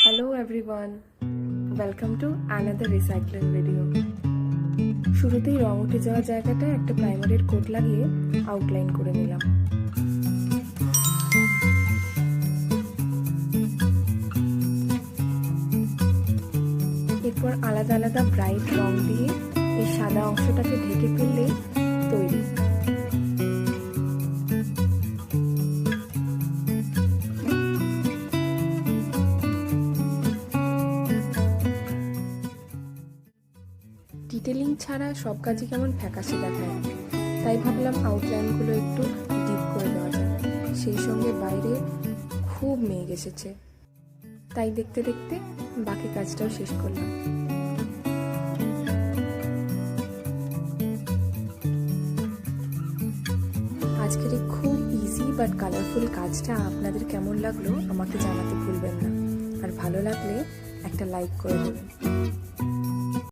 Hello everyone, welcome to another recycling video. শুরুতেই রং উঠে যাওয়া জায়গাটায় একটা প্রাইমারের কোট লাগিয়ে আউটলাইন করে নিলাম। এরপর আলাদা আলাদা ব্রাইট রং দিয়ে এই সাদা অংশটাকে ঢেকে ফেললেই তৈরি। ডিটেলিং ছাড়া সব কাজই কেমন ফ্যাকাশে দেখায়, তাই ভাবলাম আউটলাইনগুলো একটু ডিপ করে দেওয়া যায়। সেই সঙ্গে বাইরে খুব মেঘ এসেছে, তাই দেখতে দেখতে বাকি কাজটাও শেষ করলাম। আজকের এই খুব ইজি বাট কালারফুল কাজটা আপনাদের কেমন লাগলো আমাকে জানাতে ভুলবেন না, আর ভালো লাগলে একটা লাইক করে দেবেন।